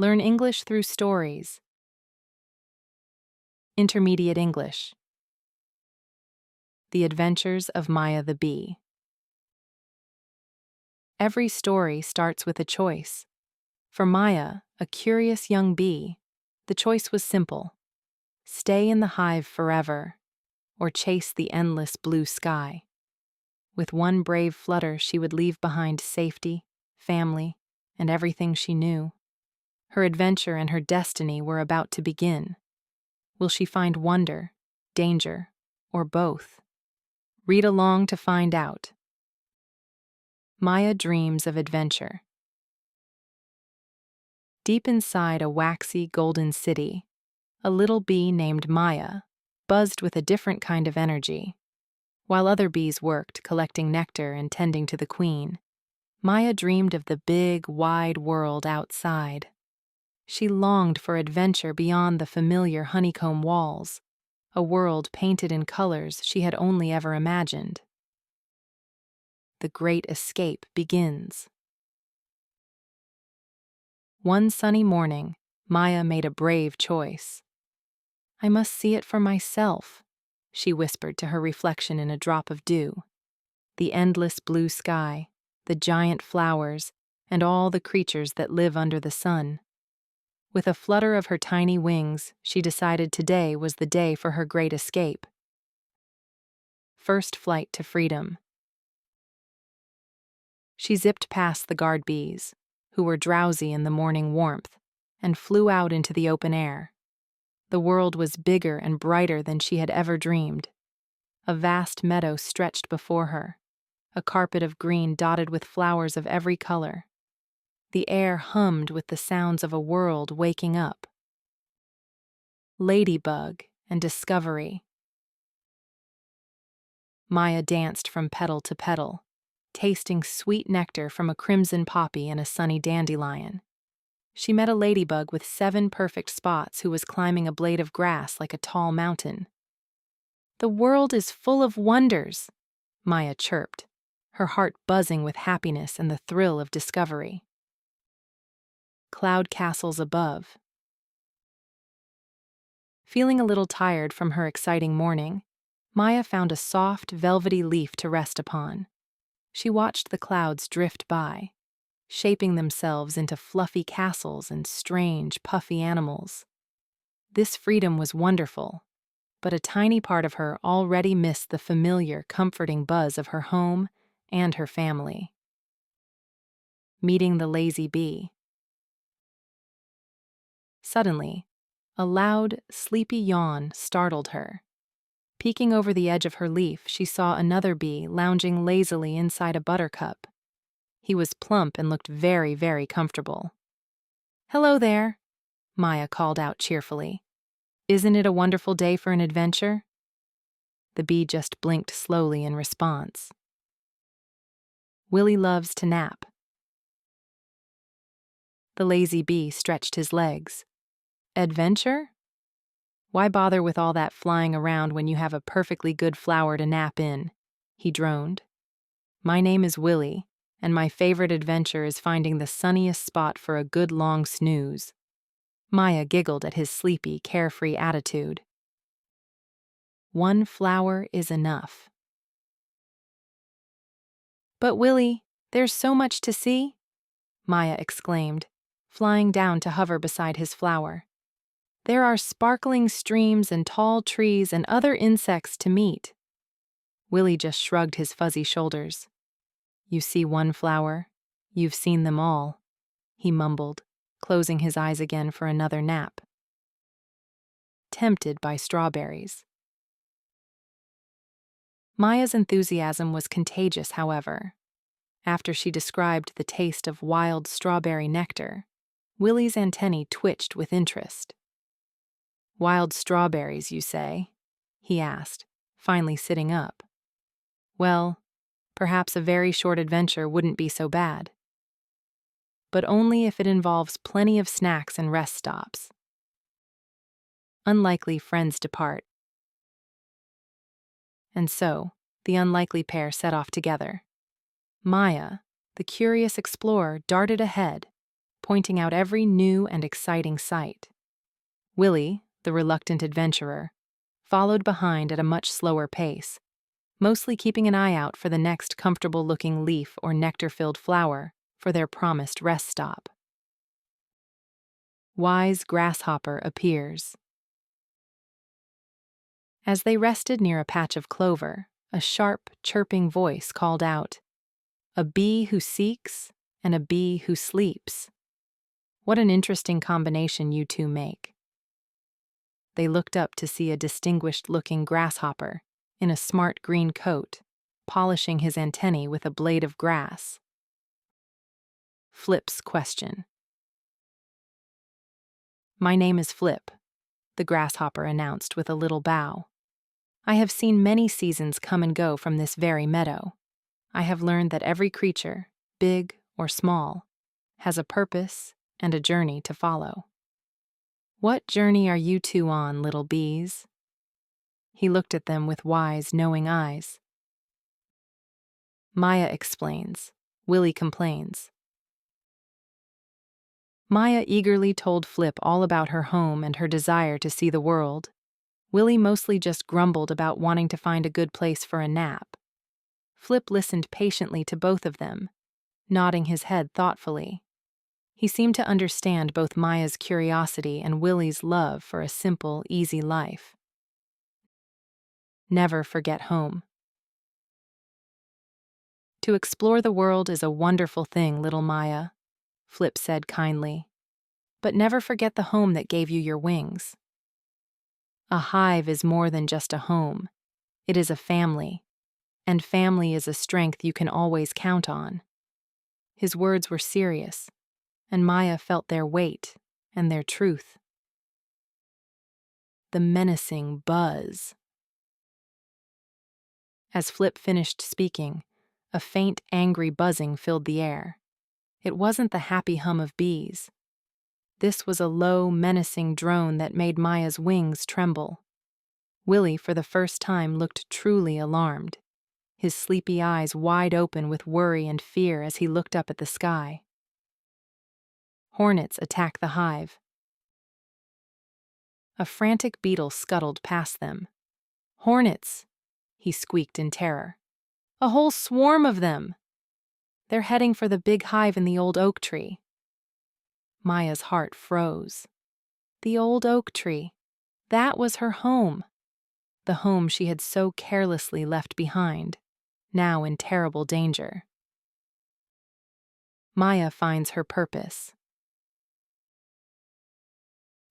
Learn English through stories. Intermediate English. The Adventures of Maya the Bee. Every story starts with a choice. For Maya, a curious young bee, the choice was simple: stay in the hive forever, or chase the endless blue sky. With one brave flutter, she would leave behind safety, family, and everything she knew. Her adventure and her destiny were about to begin. Will she find wonder, danger, or both? Read along to find out. Maya dreams of adventure. Deep inside a waxy golden city, a little bee named Maya buzzed with a different kind of energy. While other bees worked, collecting nectar and tending to the queen, Maya dreamed of the big, wide world outside. She longed for adventure beyond the familiar honeycomb walls, a world painted in colors she had only ever imagined. The Great Escape begins. One sunny morning, Maya made a brave choice. "I must see it for myself," she whispered to her reflection in a drop of dew. The endless blue sky, the giant flowers, and all the creatures that live under the sun. With a flutter of her tiny wings, she decided today was the day for her great escape. First flight to freedom. She zipped past the guard bees, who were drowsy in the morning warmth, and flew out into the open air. The world was bigger and brighter than she had ever dreamed. A vast meadow stretched before her, a carpet of green dotted with flowers of every color. The air hummed with the sounds of a world waking up. Ladybug and discovery. Maya danced from petal to petal, tasting sweet nectar from a crimson poppy and a sunny dandelion. She met a ladybug with 7 perfect spots who was climbing a blade of grass like a tall mountain. "The world is full of wonders," Maya chirped, her heart buzzing with happiness and the thrill of discovery. Cloud castles above. Feeling a little tired from her exciting morning, Maya found a soft, velvety leaf to rest upon. She watched the clouds drift by, shaping themselves into fluffy castles and strange, puffy animals. This freedom was wonderful, but a tiny part of her already missed the familiar, comforting buzz of her home and her family. Meeting the lazy bee. Suddenly, a loud, sleepy yawn startled her. Peeking over the edge of her leaf, she saw another bee lounging lazily inside a buttercup. He was plump and looked very, very comfortable. "Hello there," Maya called out cheerfully. "Isn't it a wonderful day for an adventure?" The bee just blinked slowly in response. Willie loves to nap. The lazy bee stretched his legs. "Adventure? Why bother with all that flying around when you have a perfectly good flower to nap in?" he droned. "My name is Willie, and my favorite adventure is finding the sunniest spot for a good long snooze." Maya giggled at his sleepy, carefree attitude. "One flower is enough." "But Willie, there's so much to see," Maya exclaimed, flying down to hover beside his flower. "There are sparkling streams and tall trees and other insects to meet." Willie just shrugged his fuzzy shoulders. "You see one flower, you've seen them all," he mumbled, closing his eyes again for another nap. Tempted by strawberries. Maya's enthusiasm was contagious, however. After she described the taste of wild strawberry nectar, Willie's antennae twitched with interest. "Wild strawberries, you say?" he asked, finally sitting up. "Well, perhaps a very short adventure wouldn't be so bad. But only if it involves plenty of snacks and rest stops." Unlikely friends depart. And so, the unlikely pair set off together. Maya, the curious explorer, darted ahead, pointing out every new and exciting sight. Willie, the reluctant adventurer, followed behind at a much slower pace, mostly keeping an eye out for the next comfortable-looking leaf or nectar-filled flower for their promised rest stop. Wise grasshopper appears. As they rested near a patch of clover, a sharp, chirping voice called out, "A bee who seeks and a bee who sleeps. What an interesting combination you two make." They looked up to see a distinguished-looking grasshopper in a smart green coat, polishing his antennae with a blade of grass. Flip's question. "My name is Flip," the grasshopper announced with a little bow. "I have seen many seasons come and go from this very meadow. I have learned that every creature, big or small, has a purpose and a journey to follow. What journey are you two on, little bees?" He looked at them with wise, knowing eyes. Maya explains. Willie complains. Maya eagerly told Flip all about her home and her desire to see the world. Willie mostly just grumbled about wanting to find a good place for a nap. Flip listened patiently to both of them, nodding his head thoughtfully. He seemed to understand both Maya's curiosity and Willie's love for a simple, easy life. Never forget home. "To explore the world is a wonderful thing, little Maya," Flip said kindly. "But never forget the home that gave you your wings. A hive is more than just a home. It is a family, and family is a strength you can always count on." His words were serious, and Maya felt their weight and their truth. The menacing buzz. As Flip finished speaking, a faint, angry buzzing filled the air. It wasn't the happy hum of bees. This was a low, menacing drone that made Maya's wings tremble. Willie, for the first time, looked truly alarmed, his sleepy eyes wide open with worry and fear as he looked up at the sky. Hornets attacked the hive. A frantic beetle scuttled past them. "Hornets!" he squeaked in terror. "A whole swarm of them! They're heading for the big hive in the old oak tree." Maya's heart froze. The old oak tree. That was her home. The home she had so carelessly left behind, now in terrible danger. Maya finds her purpose.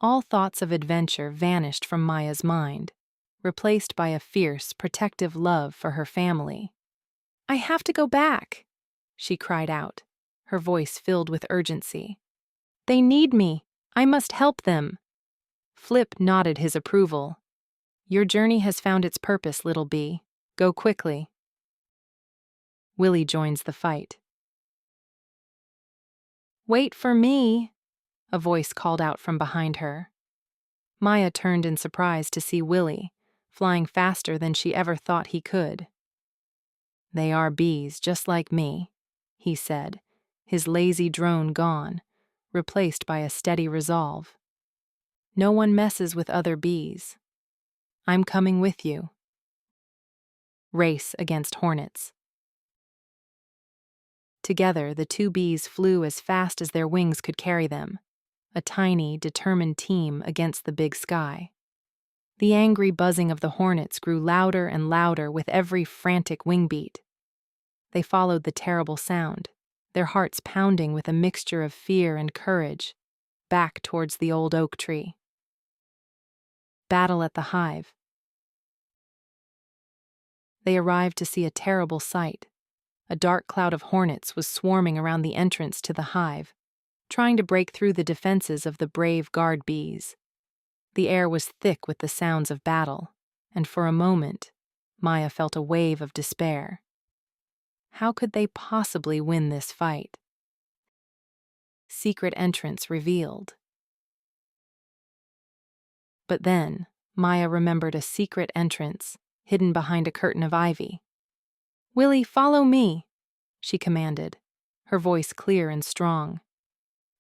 All thoughts of adventure vanished from Maya's mind, replaced by a fierce, protective love for her family. "I have to go back," she cried out, her voice filled with urgency. "They need me. I must help them." Flip nodded his approval. "Your journey has found its purpose, little bee. Go quickly." Willie joins the fight. "Wait for me," a voice called out from behind her. Maya turned in surprise to see Willie, flying faster than she ever thought he could. "They are bees, just like me," he said, his lazy drone gone, replaced by a steady resolve. "No one messes with other bees. I'm coming with you." Race against hornets. Together, the two bees flew as fast as their wings could carry them, a tiny, determined team against the big sky. The angry buzzing of the hornets grew louder and louder with every frantic wing beat. They followed the terrible sound, their hearts pounding with a mixture of fear and courage, back towards the old oak tree. Battle at the hive. They arrived to see a terrible sight. A dark cloud of hornets was swarming around the entrance to the hive, trying to break through the defenses of the brave guard bees. The air was thick with the sounds of battle, and for a moment, Maya felt a wave of despair. How could they possibly win this fight? Secret entrance revealed. But then, Maya remembered a secret entrance hidden behind a curtain of ivy. "Willie, follow me," she commanded, her voice clear and strong.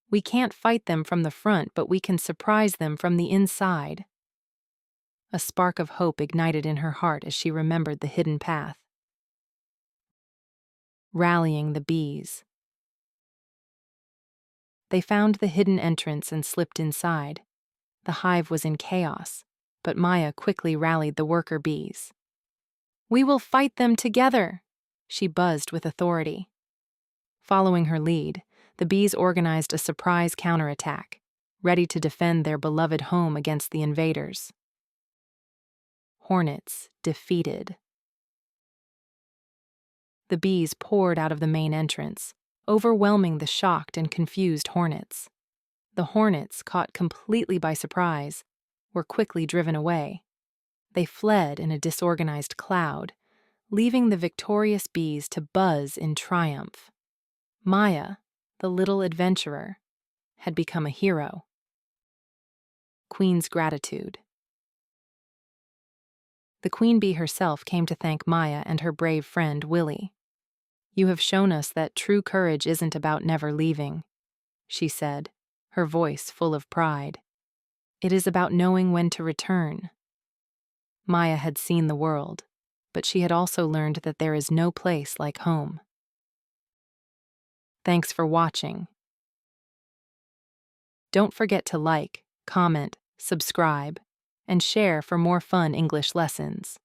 We can't fight them from the front, but we can surprise them from the inside. A spark of hope ignited in her heart as she remembered the hidden path. Rallying the bees. They found the hidden entrance and slipped inside. The hive was in chaos, but Maya quickly rallied the worker bees. "We will fight them together," she buzzed with authority. Following her lead, the bees organized a surprise counterattack, ready to defend their beloved home against the invaders. Hornets defeated. The bees poured out of the main entrance, overwhelming the shocked and confused hornets. The hornets, caught completely by surprise, were quickly driven away. They fled in a disorganized cloud, leaving the victorious bees to buzz in triumph. Maya, the little adventurer, had become a hero. Queen's gratitude. The queen bee herself came to thank Maya and her brave friend Willie. "You have shown us that true courage isn't about never leaving," she said, her voice full of pride. "It is about knowing when to return." Maya had seen the world, but she had also learned that there is no place like home. Thanks for watching. Don't forget to like, comment, subscribe, and share for more fun English lessons.